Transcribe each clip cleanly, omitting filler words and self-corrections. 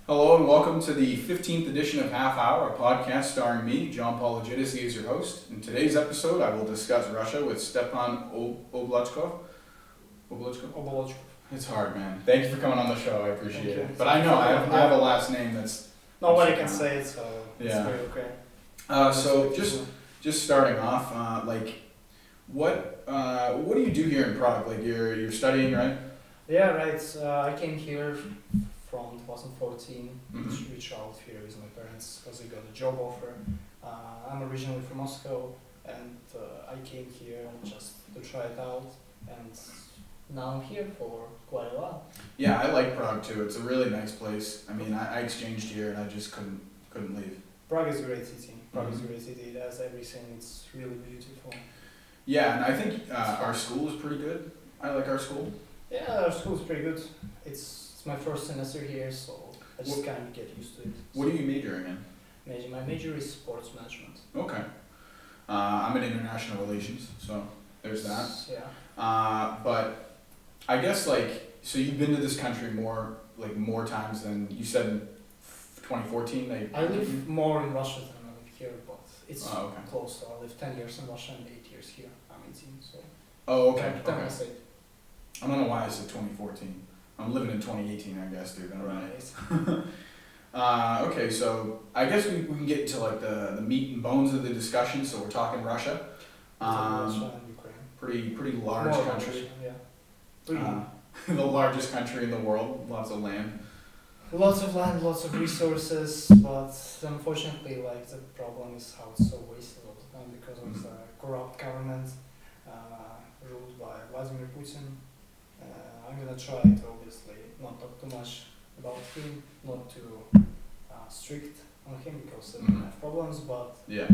Hello and welcome to the 15th edition of Half Hour, a podcast starring me, John Paul Legitimacy, as your host. In today's episode, I will discuss Russia with Stephan Oblochkov. Oblochkov. It's hard, man. Thank you for coming on the show. I appreciate Thank you. it. But I know I have a last name that's Nobody can say it, so it's Yeah. very okay. So just starting off, what do you do here in Prague? Like you're studying, right? Yeah, right. I came here from 2014. Mhm. We traveled here with my parents because I got a job offer. I'm originally from Moscow, and I came here just to try it out, and now I'm here for quite a while. Yeah, I like Prague too. It's a really nice place. I mean, I exchanged here and I just couldn't leave. Prague is a great city. Prague is a Mhm. great city. It has everything. It's really beautiful. Yeah, and I think our school is pretty good. I like our school. Yeah, our school is pretty good. It's my first semester here, so I just kind of get used to it. What are you majoring in? My major is sports management. Okay. I'm in international relations, so there's that. Yeah. But I guess so you've been to this country more times than you said in 2014. I live more in Russia than I live here, but it's Oh, okay. close. So I live 10 years in Russia and 8 years here. I'm 18, so Oh, okay. 10 Okay. I say. I don't know why I said 2014. I'm living in 2018, I guess, dude. I don't know. Right. Okay, so I guess we can get into the meat and bones of the discussion. So we're talking Russia. Russia and Ukraine. Pretty large More country. Russia, yeah. Pretty. The largest country in the world. Lots of land. Lots of land, lots of resources, but unfortunately, the problem is how it's so wasted all the time because of the corrupt government ruled by Vladimir Putin. I'm gonna try to obviously not talk too much about him, not too strict on him because I don't have problems, but Yeah.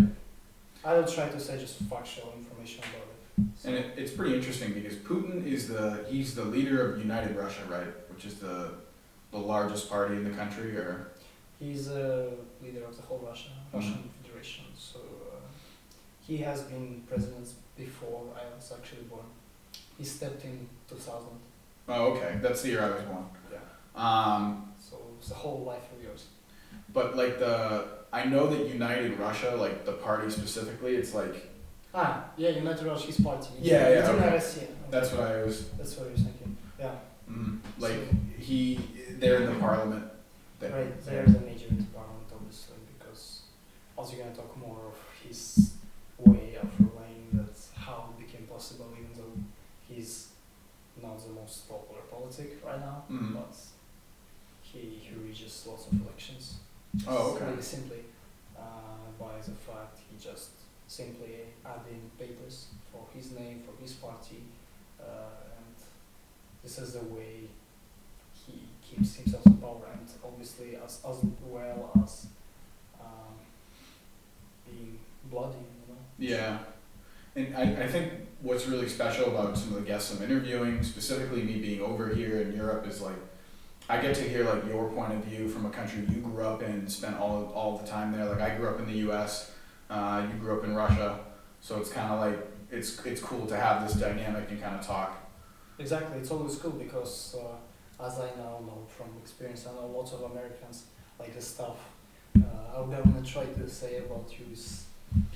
I will try to say just factual information about it. So And it's pretty interesting because Putin he's the leader of United Russia, right? Which is the largest party in the country, or he's a leader of the whole Russian Federation. So he has been president before I was actually born. He stepped in 2000. oh, okay, that's the year I was born. Yeah. So it's the whole life of yours. But I know that United Russia, like the party specifically, it's like Yeah, United Russia, his party. Yeah, yeah, Единая okay. Россия. that's what I was. That's what you're thinking. Yeah. Like they're in the parliament. Right, there's a major in the parliament, obviously, because also you're gonna talk more of his way of ruling, that's how it became possible, even though he's not the most popular politic right now, Mhm. but he reaches lots of elections. Oh, okay. Really simply by the fact he just simply add in papers for his name, for his party, and this is the way he keeps himself in power, and obviously as well as being bloody, you know. Yeah, and I think what's really special about some of the guests I'm interviewing, specifically me being over here in Europe, is I get to hear your point of view from a country you grew up in, spent all the time there. Like I grew up in the U.S., you grew up in Russia, so it's kind of it's cool to have this dynamic and kind of talk. Exactly, it's always cool because as I now know from experience, I know lots of Americans like the stuff our government tried to say about you is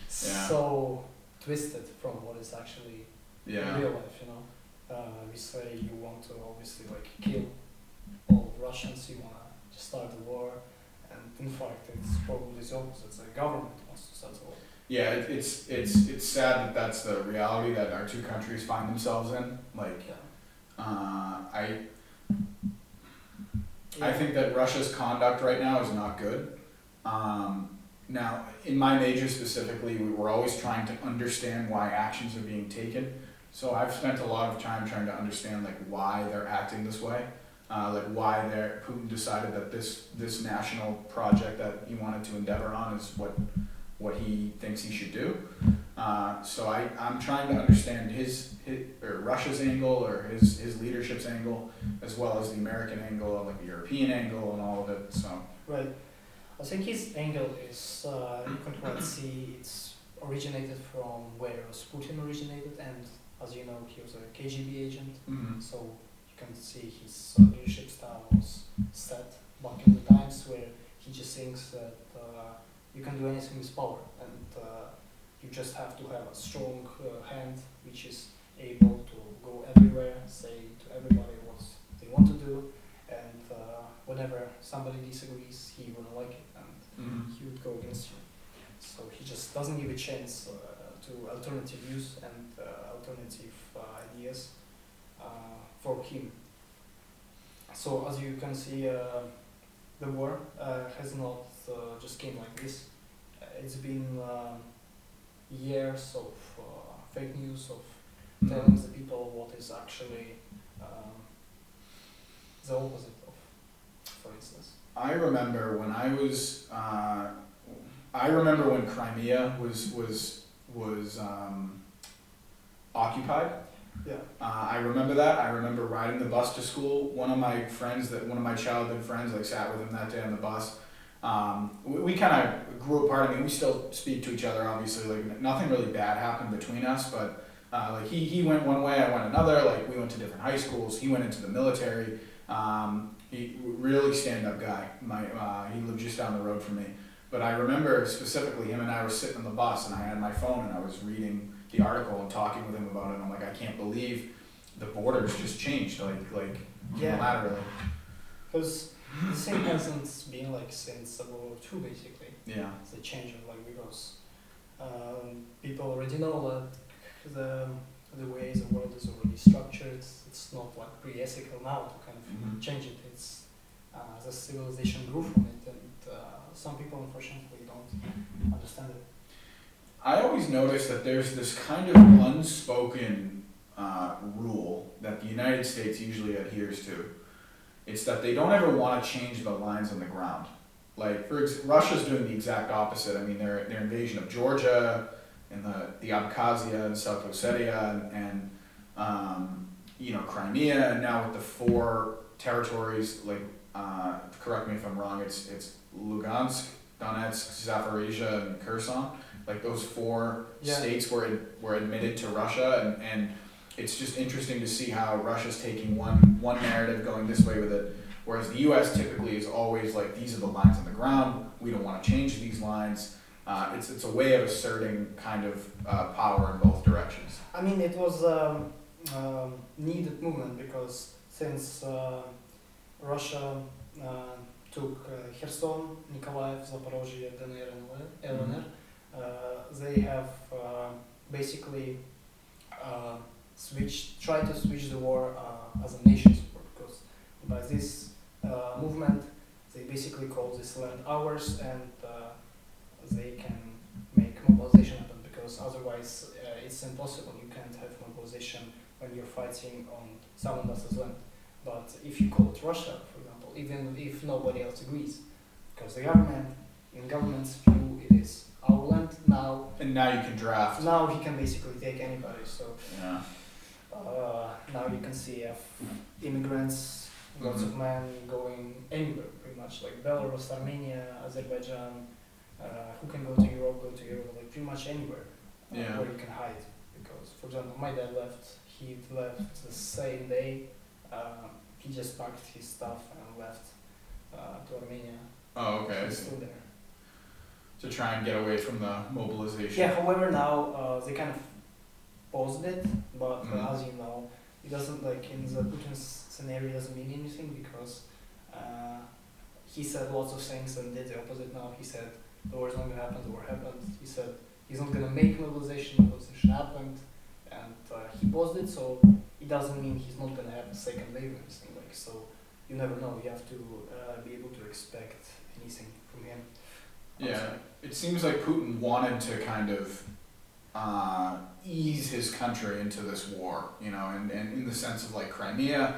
so twisted from what is actually real life, you know. We say you want to obviously kill all Russians, you want to start the war, and in fact it's probably the opposite. The government wants to start the war. Yeah, It's sad that that's the reality that our two countries find themselves in. I think that Russia's conduct right now is not good. Now, in my major specifically, we're always trying to understand why actions are being taken. So I've spent a lot of time trying to understand why they're acting this way, why Putin decided that this national project that he wanted to endeavor on is what he thinks he should do. So I'm trying to understand his or Russia's angle or his leadership's angle, as well as the American angle, the European angle, and all of it. So right, I think his angle is you can quite see it's originated from where Putin originated, and as you know, he was a KGB agent. So you can see his leadership style was set back in the times where he just thinks that you can do anything with power, and you just have to have a strong hand which is able to go everywhere, say to everybody what they want to do, and whenever somebody disagrees, he wouldn't like it, and he would go against you. So he just doesn't give a chance to alternative views and alternative ideas for him. So as you can see, the war has not just came like this. It's been years of fake news, of telling the people what is actually the opposite of, for instance. I remember when I remember when Crimea was occupied. Yeah. I remember that. I remember riding the bus to school. One of my childhood friends, like sat with him that day on the bus. We kind of grew apart. I mean, we still speak to each other, obviously. Like nothing really bad happened between us, but like he went one way, I went another. Like we went to different high schools. He went into the military. He really stand-up guy. He lived just down the road from me. But I remember specifically him and I were sitting on the bus, and I had my phone and I was reading the article and talking with him about it. And I'm like, I can't believe the borders just changed, like unilaterally. Because the same hasn't been like since World War II, basically. Yeah. It's a change of like because people already know that the way the world is already structured. It's not like pretty ethical now to kind of change it. It's the civilization grew from it, and some people unfortunately don't understand it. I always notice that there's this kind of unspoken rule that the United States usually adheres to. It's that they don't ever want to change the lines on the ground. Like, Russia's doing the exact opposite. I mean, their invasion of Georgia and the Abkhazia and South Ossetia and Crimea, and now with the 4 territories, like, correct me if I'm wrong, it's Lugansk, Donetsk, Zaporizhia, and Kherson. Like those 4 states were admitted to Russia, and it's just interesting to see how Russia's taking one narrative going this way with it, whereas the U.S. typically is always like, these are the lines on the ground, we don't want to change these lines. It's a way of asserting kind of power in both directions. I mean, it was needed movement because since Russia took Kherson, Nikolaev, Zaporozhye, DNR, and LNR, they have basically tried to switch the war as a nation's war, because by this movement they basically call this land ours, and they can make mobilization happen, because otherwise it's impossible. You can't have mobilization when you're fighting on someone else's land. But if you call it Russia, for example, even if nobody else agrees, because the government's view, it is our land now. And now you can draft. Now he can basically take anybody. So yeah. Now you can see immigrants, lots of men going anywhere, pretty much, like Belarus, Armenia, Azerbaijan, who can go to Europe, like pretty much anywhere where you can hide. Because, for example, my dad left. He left the same day. He just packed his stuff and left to Armenia. Oh, okay. He's still there. To try and get away from the mobilization. Yeah, however, now they kind of paused it, but as you know, it doesn't, like in the Putin's scenario, doesn't mean anything, because he said lots of things and did the opposite now. He said the war is not going to happen, the war happened. He said he's not going to make mobilization happened, and he paused it, so it doesn't mean he's not going to have a second wave or anything, like, so you never know. You have to be able to expect anything from him. Yeah, it seems like Putin wanted to kind of ease his country into this war, and in the sense of like Crimea,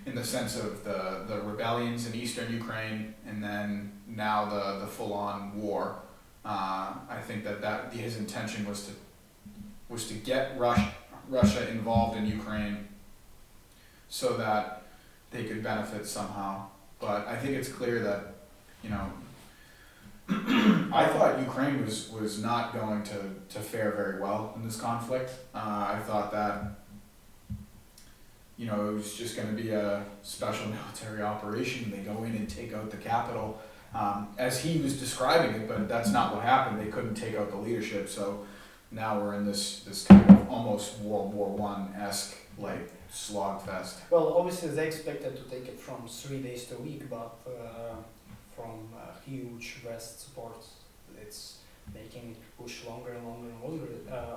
in the sense of the rebellions in eastern Ukraine, and then now the full-on war. I think that his intention was to get Russia involved in Ukraine so that they could benefit somehow. But I think it's clear that, I thought Ukraine was not going to fare very well in this conflict. I thought that, it was just going to be a special military operation. They go in and take out the capital, as he was describing it, but that's not what happened. They couldn't take out the leadership, so now we're in this kind of almost World War One-esque like slogfest. Well, obviously they expected to take it from 3 days to a week, but from huge West support, it's making it push longer and longer and longer.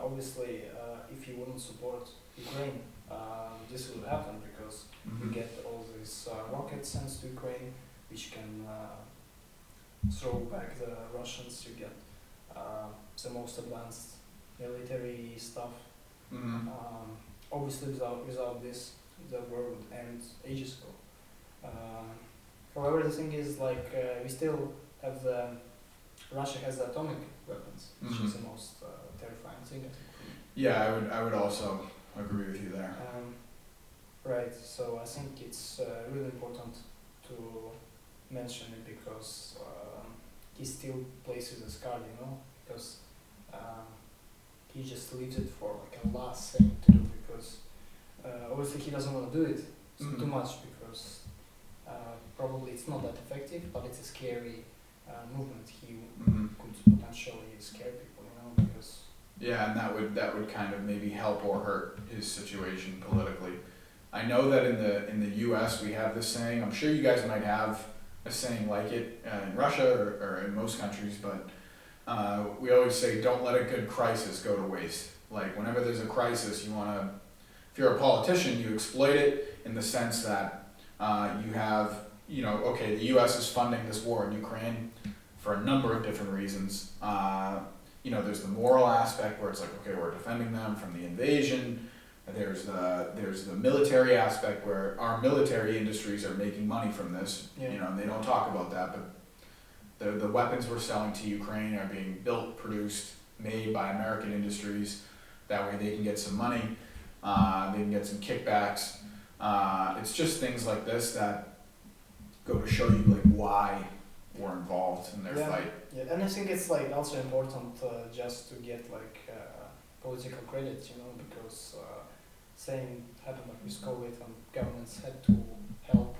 Obviously, if you wouldn't support Ukraine, this would happen because you get all these rockets sent to Ukraine, which can throw back the Russians. You get the most advanced military stuff. Obviously, without this, the war would end ages ago. However, the thing is, like, we still have Russia has the atomic weapons, which is the most terrifying thing, I think. Yeah, I would also agree with you there. Right. So I think it's really important to mention it because he still plays with his card, because he just leaves it for like a last thing to do because obviously he doesn't want to do it too much because probably it's not that effective, but it's a scary movement. He could potentially scare people, because yeah, and that would kind of maybe help or hurt his situation politically. I know that in the U.S. we have this saying. I'm sure you guys might have a saying like it in Russia or in most countries, but we always say, don't let a good crisis go to waste. Like, whenever there's a crisis, you want to, if you're a politician, you exploit it in the sense that you have, okay, the U.S. is funding this war in Ukraine for a number of different reasons. There's the moral aspect where it's like, okay, we're defending them from the invasion. There's the military aspect where our military industries are making money from this. And they don't talk about that, but the weapons we're selling to Ukraine are being built, produced, made by American industries. That way they can get some money, they can get some kickbacks. It's just things like this that go to show you like why we're involved in their fight. Yeah, and I think it's like also important just to get like political credit, because same happened like with COVID, and governments had to help,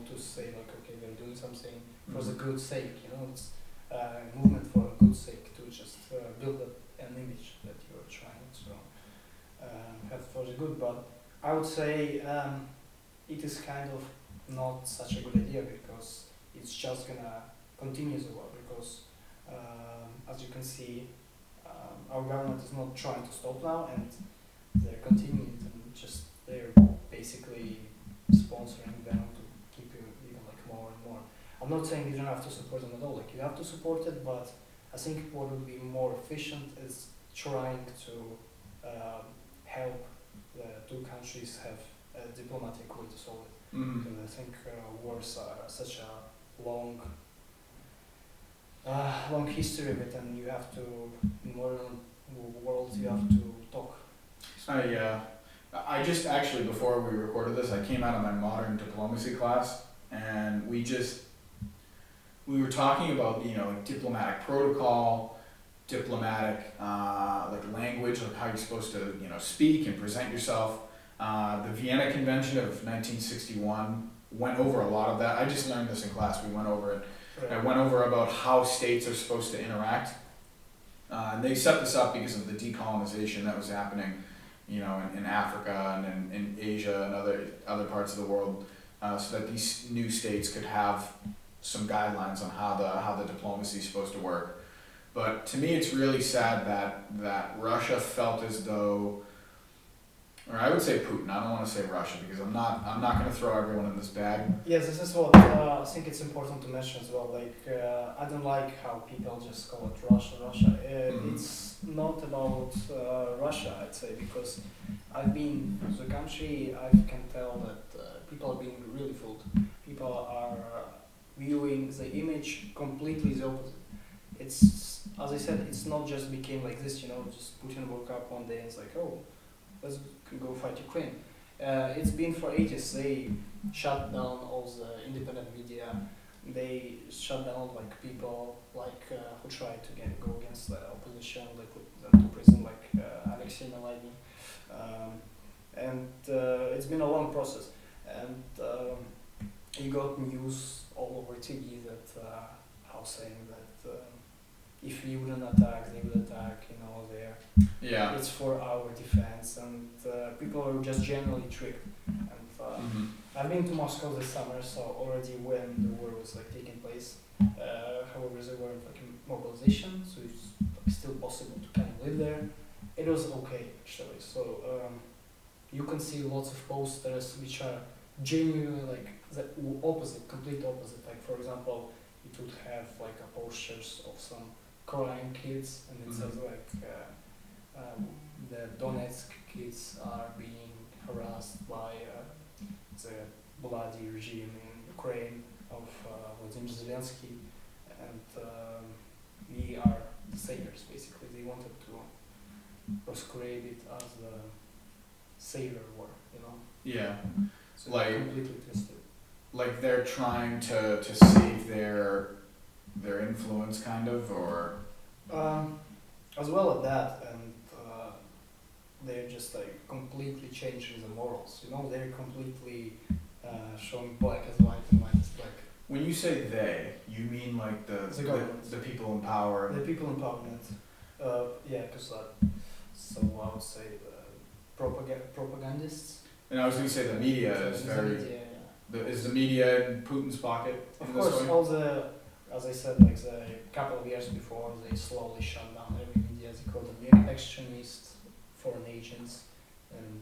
to say like, okay, they're doing something for the good sake, it's a movement for a good sake to just build up an image that you're trying to have for the good. But I would say it is kind of not such a good idea because it's just gonna continue the war because as you can see, our government is not trying to stop now, and they're continuing it, and they're basically sponsoring them to keep you even like more and more. I'm not saying you don't have to support them at all, like you have to support it, but I think what would be more efficient is trying to help the two countries have a diplomatic way to solve it. Because I think wars are such a long history of it, and you have to, in modern world, you have to talk. I just actually, before we recorded this, I came out of my modern diplomacy class, and we were talking about, like diplomatic protocol, diplomatic like language, like how you're supposed to, speak and present yourself. The Vienna Convention of 1961 went over a lot of that. I just learned this in class. We went over it. Right. I went over about how states are supposed to interact. And they set this up because of the decolonization that was happening, in Africa and in Asia and other parts of the world, so that these new states could have some guidelines on how the diplomacy is supposed to work. But to me, it's really sad that Russia felt as though, or I would say Putin. I don't want to say Russia because I'm not going to throw everyone in this bag. Yes, this is what I think it's important to mention as well. Like I don't like how people just call it Russia. It's not about Russia, I'd say, because I've been to the country. I can tell that people are being really fooled. People are viewing the image completely the opposite. It's, as I said, it's not just became like this. Just Putin woke up one day and it's like, oh, let's go fight Ukraine. It's been for ages. They shut down all the independent media. They shut down like people who try to go against the opposition. They put them to prison, like Alexei Navalny. And it's been a long process. And you got news all over TV that how saying that if we wouldn't attack, they would attack. You know, Yeah. it's for our defense, and people are just generally tricked. And Hmm. I've been to Moscow this summer, so already when the war was like taking place. However, there weren't like mobilization, so it's like, still possible to kind of live there. It was okay actually. So you can see lots of posters which are genuinely like the opposite, complete opposite. Like for example, it would have like a posters of some crying kids, and it says like the Donetsk kids are being harassed by the bloody regime in Ukraine of Vladimir Zelensky, and we are the saviors. Basically, they wanted to masquerade it as the savior war, you know. Yeah. So Like- completely twisted. Like they're trying to save their influence, kind of, or As well as that, and they're just like completely changing the morals. You know, they're completely showing black as white and white as black. when you say they, you mean like The government. the people in power. The people empowerment. Yeah, because so I would say propagandists. And I was going to say the media is The very. media, yeah. Is the media in Putin's pocket? Of in course, this way? all the, as I said, like the couple of years before, they slowly shut down every media. They called them extremists, foreign agents, and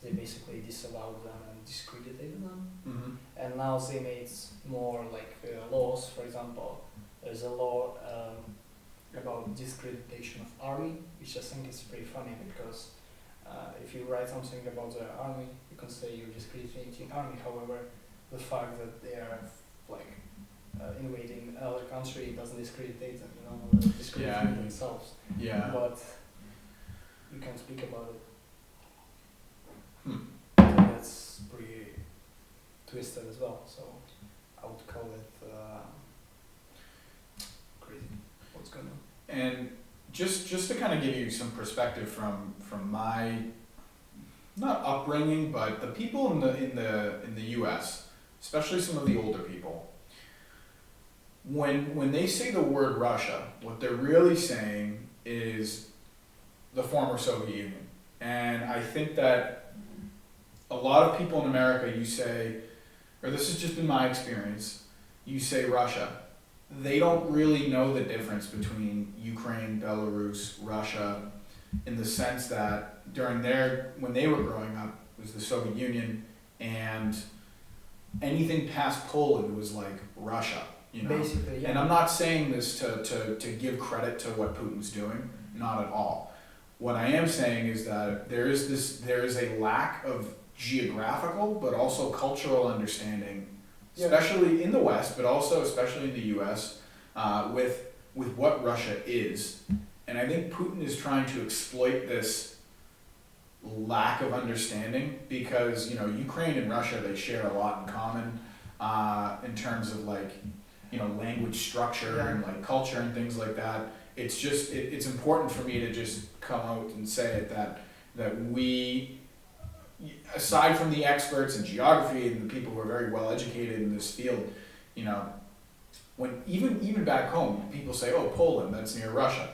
they basically disallowed them and discredited them. Mhm. And now they made more like laws. For example, there's a law about discreditation of army, which I think is pretty funny because if you write something about the army, you can say you're discrediting army. However, the fact that they are like invading another country doesn't discredit them. You know, they're discrediting themselves. Yeah. But you can speak about it. Hmm. That's pretty twisted as well. So I would call it crazy. What's going on? And just to kind of give you some perspective from my not upbringing, but the people in the U.S., especially some of the older people, when they say the word Russia, what they're really saying is the former Soviet Union. And I think that a lot of people in America, you say, or this has just been my experience, you say Russia. They don't really know the difference between Ukraine, Belarus, Russia, in the sense that when they were growing up, it was the Soviet Union, and anything past Poland was like Russia, you know. Basically, yeah. And I'm not saying this to give credit to what Putin's doing, not at all. What I am saying is that there is a lack of geographical but also cultural understanding, Yeah. especially in the West, but also especially in the U.S., with what Russia is. And I think Putin is trying to exploit this lack of understanding because, you know, Ukraine and Russia, they share a lot in common in terms of like, you know, language structure and like culture and things like that. It's just, it's important for me to just come out and say it that we, aside from the experts in geography and the people who are very well educated in this field, you know, when even back home, people say, oh, Poland, that's near Russia.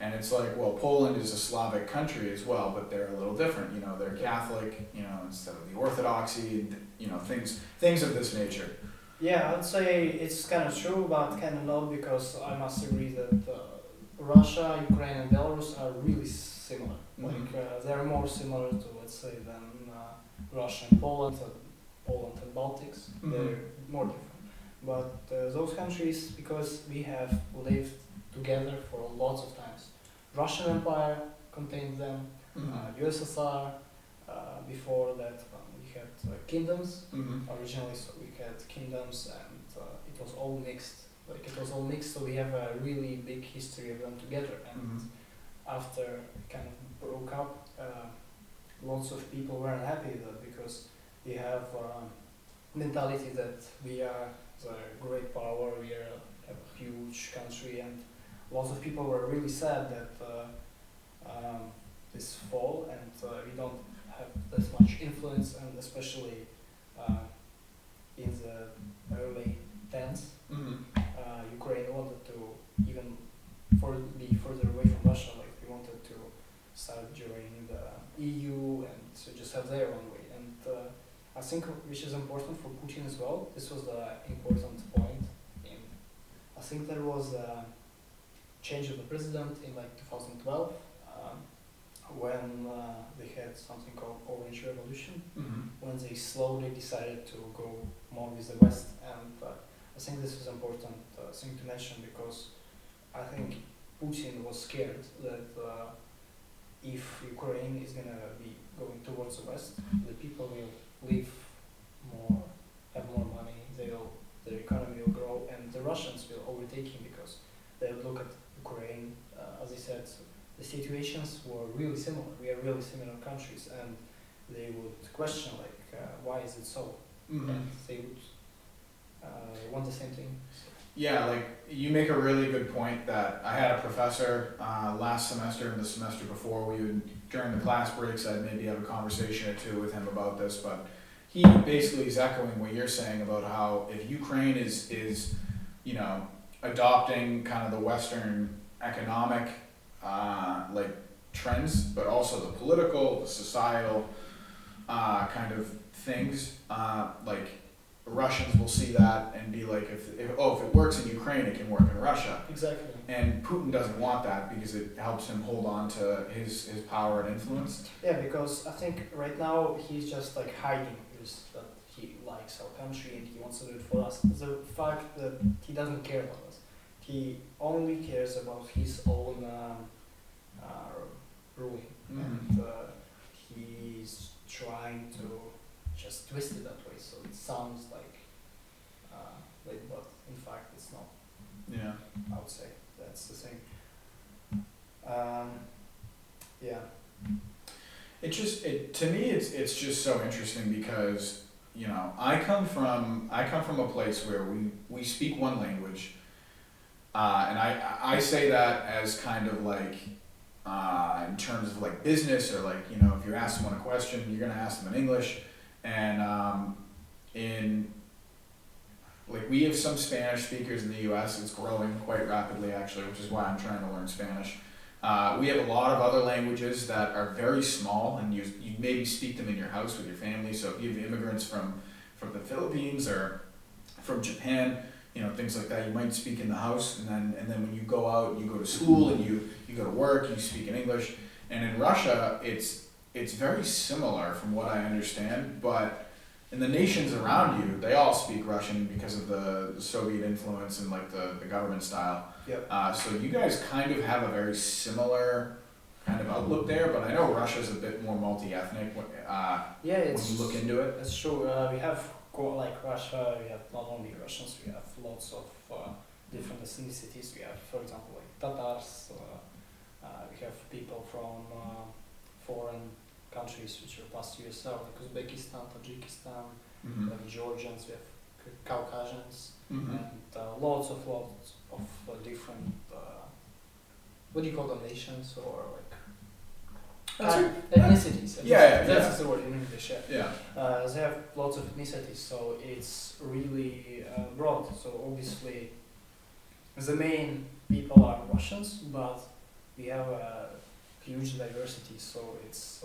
And it's like, well, Poland is a Slavic country as well, but they're a little different. You know, they're Catholic, you know, instead of the Orthodoxy, and, you know, things of this nature. Yeah, I'd say it's kind of true, but kind of not, because I must agree that Russia, Ukraine, and Belarus are really similar. Mhm. Like they're more similar to, let's say, than Russia and Poland and Baltics. Mhm. They're more different. But those countries, because we have lived together for lots of times. Russian Empire contained them. USSR. Before that, we had kingdoms. Originally, so we had kingdoms, and it was all mixed. Like it was all mixed, so we have a really big history of them together. And after it kind of broke up, lots of people weren't happy with that because they have mentality that we are the great power, we are a huge country, and lots of people were really sad that this fall, and we don't have as much influence, and especially in the early 10s, Ukraine wanted to even be further away from Russia. Like they wanted to start joining the EU and to just have their own way. And I think which is important for Putin as well. This was the important point. I think there was a change of the president in like 2012 when they had something called Orange Revolution, when they slowly decided to go more with the West. And I think this is important thing to mention because I think Putin was scared that if Ukraine is gonna be going towards the West, the people will live more, have more money, their economy will grow, and the Russians will overtake him because they would look at Ukraine, as I said, the situations were really similar. We are really similar countries, and they would question like, why is it so? And they would want the same thing. Yeah, like you make a really good point that I had a professor last semester and the semester before, we would, during the class breaks, I'd maybe have a conversation or two with him about this, but he basically is echoing what you're saying about how if Ukraine is you know, adopting kind of the Western economic like trends, but also the political, the societal kind of things, like Russians will see that and be like, if it works in Ukraine, it can work in Russia. Exactly. And Putin doesn't want that because it helps him hold on to his power and influence. Yeah, because I think right now he's just like hiding that he likes our country and he wants to do it for us. The fact that he doesn't care about us, he only cares about his own ruling, and he's trying to just twist it that way so it sounds like but in fact it's not. Yeah, I would say that's the thing. Yeah. To me it's just so interesting because, you know, I come from a place where we speak one language, and I say that as kind of like in terms of like business, or like, you know, if you ask someone a question, you're gonna ask them in English, and in like we have some Spanish speakers in the U.S. It's growing quite rapidly actually, which is why I'm trying to learn Spanish. We have a lot of other languages that are very small, and you maybe speak them in your house with your family. So if you have immigrants from the Philippines or from Japan, you know, things like that, you might speak in the house, and then when you go out, you go to school and you go to work, you speak in English. And in Russia, it's very similar from what I understand, but in the nations around you, they all speak Russian because of the Soviet influence and like the government style. Yep. So you guys kind of have a very similar kind of outlook there, but I know Russia's a bit more multi-ethnic when you look into it. It's true. We have like Russia. We have not only Russians. We have lots of different ethnicities. We have, for example, like Tatars. We have people from foreign countries which are past USSR, like Uzbekistan, Tajikistan, like Georgians, we have Caucasians, and lots of different, what do you call them, nations or like ethnicities. That's the word in English. Yeah. They have lots of ethnicities, so it's really broad. So obviously, the main people are Russians, but we have a huge diversity. So it's,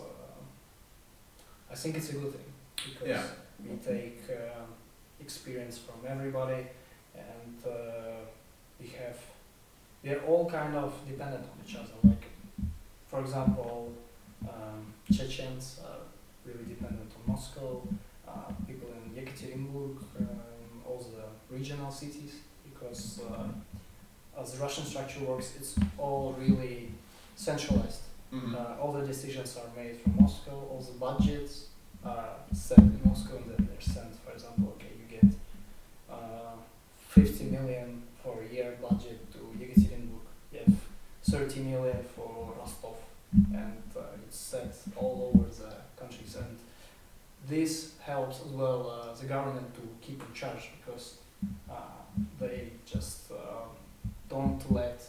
I think it's a good thing because we take experience from everybody, and we are all kind of dependent on each other. Like, for example, Chechens are really dependent on Moscow. People in Yekaterinburg, all the regional cities, because as the Russian structure works, it's all really centralized. All the decisions are made from Moscow, all the budgets are set in Moscow, and then they're sent, for example, okay, you get 50 million for a year budget to Yekaterinburg, you have 30 million for Rostov, and it's set all over the countries, and this helps as well the government to keep in charge, because they just don't let,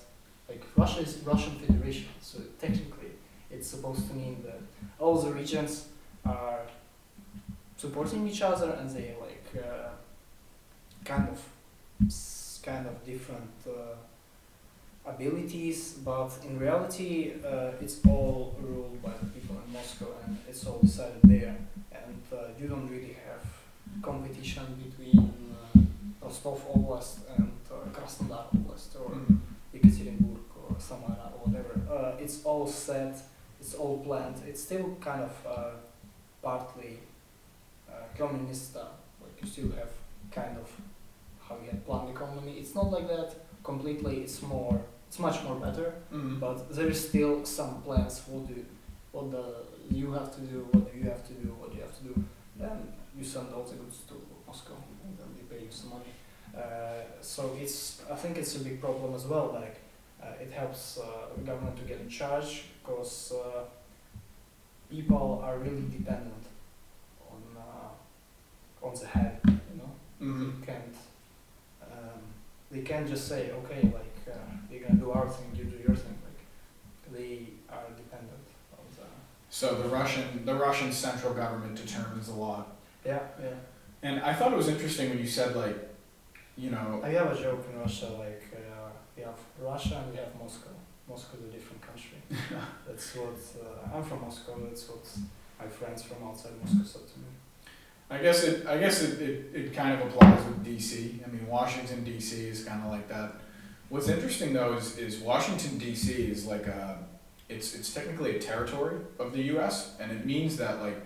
like, Russia is Russian Federation, so technically it's supposed to mean that all the regions are supporting each other, and they like kind of different abilities, but in reality, it's all ruled by the people in Moscow, and it's all decided there. And you don't really have competition between Rostov Oblast and Krasnodar Oblast or Ekaterinburg or Samara or whatever. It's all set, it's all planned. It's still kind of partly communist stuff. Like you still have kind of how you have planned economy. It's not like that completely. It's much more better. But there is still some plans. What you have to do? What do you have to do? What do you have to do? Then you send all the goods to Moscow, and then they pay you some money. So I think it's a big problem as well. Like it helps the government to get in charge because people are really dependent on the head. You know, they can't just say okay, like we're gonna do our thing, you do your thing. Like they are dependent on the. So the Russian central government determines a lot. Yeah. And I thought it was interesting when you said like, you know. I have a joke in Russia, like we have Russia and we have Moscow. Moscow is a different country. That's what I'm from Moscow. That's what my friends from outside Moscow said to me. I guess it kind of applies with DC. I mean, Washington DC is kind of like that. What's interesting though is Washington DC is like it's technically a territory of the U.S. and it means that like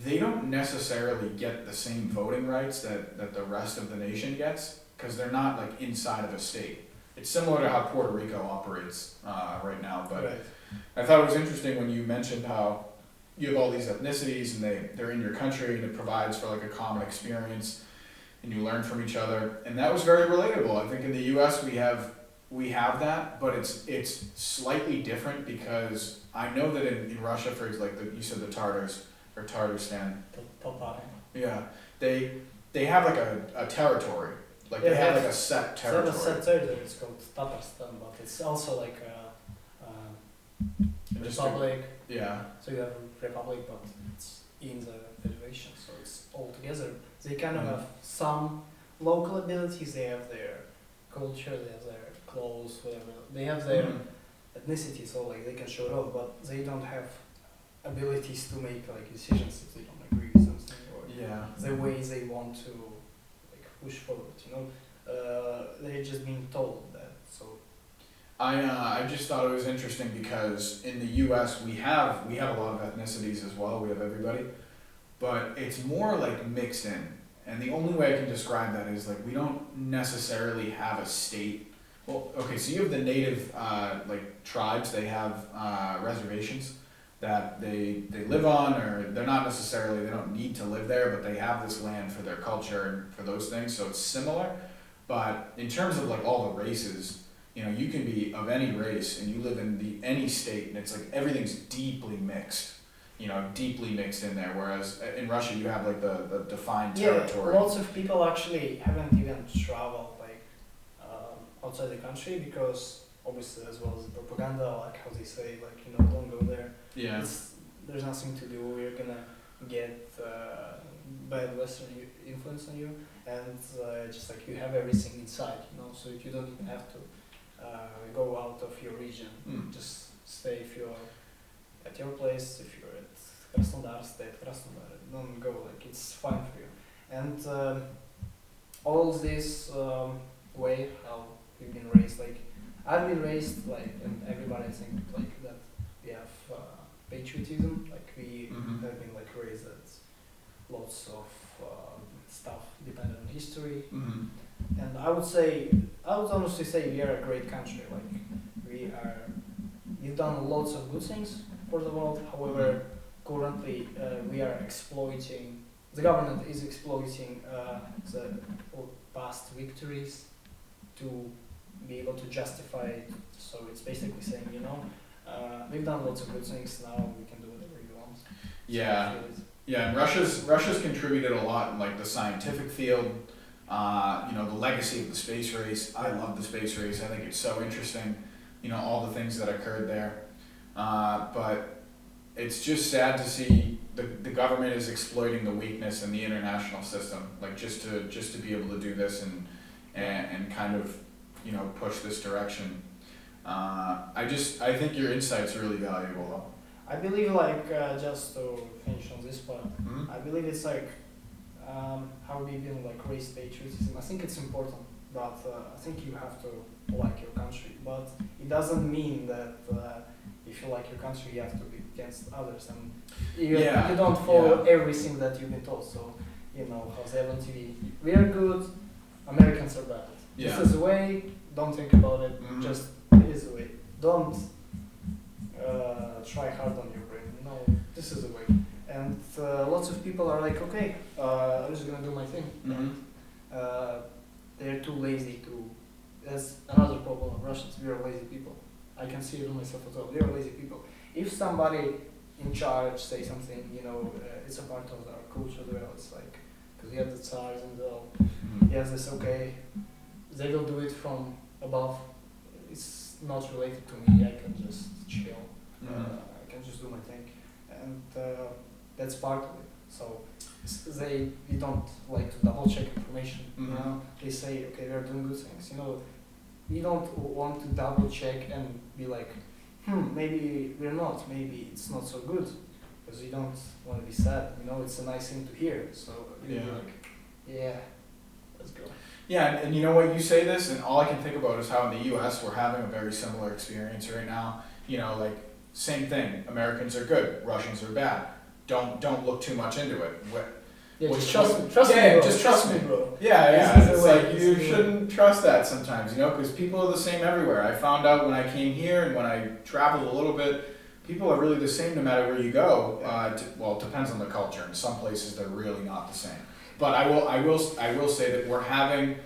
they don't necessarily get the same voting rights that the rest of the nation gets because they're not like inside of a state. It's similar to how Puerto Rico operates right now. But Right. I thought it was interesting when you mentioned how you have all these ethnicities and they're in your country and it provides for like a common experience and you learn from each other, and that was very relatable. I think in the U.S. we have that, but it's slightly different because I know that in Russia, for example, like you said the Tatars or Tatarstan, yeah, they have like a territory, like they have like a set territory. It's not a set territory. It's called Tatarstan, but it's also like a republic. Yeah. So you have a republic, but it's in the federation, so it's all together. They kind of have some local abilities. They have their culture, they have their clothes, whatever. They have their ethnicity, so like they can show it off, but they don't have abilities to make like decisions if they don't agree with something or the way they want to like push forward. You know, they're just being told that. So. I just thought it was interesting because in the U.S. we have a lot of ethnicities as well. We have everybody, but it's more like mixed in. And the only way I can describe that is like we don't necessarily have a state. Well, okay, so you have the native like tribes. They have reservations that they live on, or they don't need to live there, but they have this land for their culture and for those things. So it's similar, but in terms of like all the races. You know, you can be of any race and you live in any state and it's like everything's deeply mixed, you know, deeply mixed in there. Whereas in Russia you have like the defined territory. Yeah, lots of people actually haven't even traveled like outside the country because obviously as well as the propaganda, like how they say, like, you know, don't go there. Yeah. There's nothing to do, you're gonna get bad Western influence on you, and just like you have everything inside, you know, so you don't even have to go out of your region. Just stay if you're at your place. If you're at Krasnodar, stay at Krasnodar. Don't go. Like it's fine for you. And all this way how we've been raised. Like I've been raised like, and everybody I think like that we have patriotism. Like we have been like raised that lots of stuff dependent on history. And I would honestly say we are a great country. Like we've done lots of good things for the world. However, currently we are exploiting. The government is exploiting the past victories to be able to justify it. So it's basically saying, you know, we've done lots of good things. Now we can do whatever we want. Yeah. Yeah, and Russia's contributed a lot in like the scientific field. You know, the legacy of the space race. I love the space race. I think it's so interesting. You know, all the things that occurred there. But it's just sad to see the government is exploiting the weakness in the international system, like just to be able to do this and kind of, you know, push this direction. I think your insight's really valuable though. I believe like just to finish on this part, Mm-hmm. I believe it's like how we been like raised patriotism. I think it's important, but I think you have to like your country. But it doesn't mean that if you like your country, you have to be against others, and you don't follow everything that you've been told. So you know how they have on TV. We are good, Americans are bad. Yeah. This is the way. Don't think about it. Mm-hmm. Just it is the way. Don't try hard on your brain. No, this is the way. And lots of people are like, okay, I'm just gonna do my thing. Mm-hmm. They're too lazy to. That's another problem of Russians. We are lazy people. I can see it on myself as well. We are lazy people. If somebody in charge say something, you know, it's a part of our culture as well. It's like, because we have the Tsars and all. Mm-hmm. Yes, it's okay. They will do it from above. It's not related to me. I can just chill. Mm-hmm. I can just do my thing, and that's part of it. So we don't like to double check information. Mm-hmm. You know, they say okay, we're doing good things. You know, we don't want to double check and be like, maybe we're not. Maybe it's not so good, because we don't want to be sad. You know, it's a nice thing to hear. So we'll be like, yeah, let's go. Yeah, and you know what, you say this, and all I can think about is how in the U.S. we're having a very similar experience right now. You know, like, same thing. Americans are good, Russians are bad. Don't look too much into it. Yeah, Which- just trust me, bro. just trust me. bro. Yeah, This is it's the way, like this you is the way. shouldn't trust that sometimes, you know, because people are the same everywhere. I found out when I came here and when I traveled a little bit, people are really the same no matter where you go. Well, it depends on the culture. In some places, they're really not the same. But I will say that we're having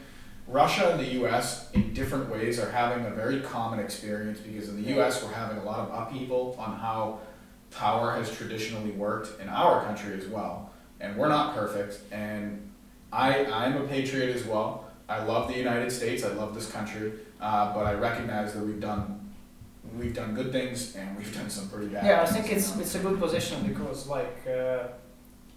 Russia and the U.S. in different ways are having a very common experience, because in the U.S. we're having a lot of upheaval on how power has traditionally worked in our country as well. And we're not perfect, and I'm a patriot as well. I love the United States, I love this country, but I recognize that we've done good things and we've done some pretty bad Yeah, I things. think it's a good position, because like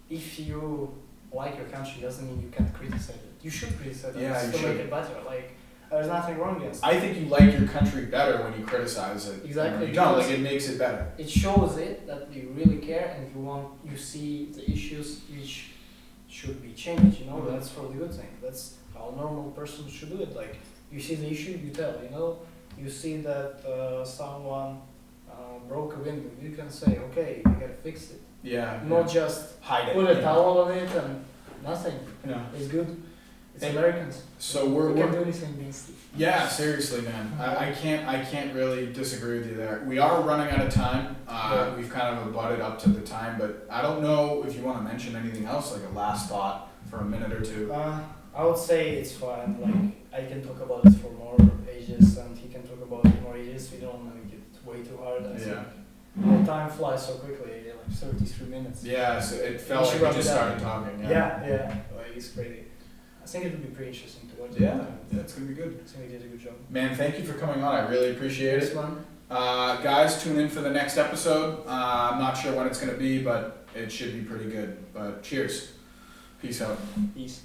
if you like your country doesn't mean you can't criticize it. You should criticize it Yeah, you to should. make it better. Like there's nothing wrong against it. I think you like your country better when you criticize it. Exactly, When you don't, because like, it makes it better. It shows it that you really care, and you see the issues which should be changed. You know, Mhm. that's for the good thing. That's how a normal person should do it. Like you see the issue, you tell. You know, you see that someone broke a window, you can say, okay, we gotta fix it. Yeah. Not just hide it. put a yeah. towel on it and nothing. Yeah. It's good. It's Hey, Americans. So We we're can do anything against it. yeah, seriously, man. I can't really disagree with you there. We are running out of time. Yeah. We've kind of abutted up to the time, but I don't know if you want to mention anything else, like a last thought for a minute or two. I would say it's fine. Like I can talk about it for more ages, and he can talk about it more ages. We don't make it way too hard. I think. The time flies so quickly, like 33 minutes. Yeah, so it We felt should like we wrap just it up. started talking. Yeah, like it's crazy. I think it would be pretty interesting to watch. Yeah, it's gonna be good. I think we did a good job. Man, thank you for coming on. I really appreciate Yes, it. man. Guys, tune in for the next episode. I'm not sure when it's gonna be, but it should be pretty good. But cheers. Peace out. Peace.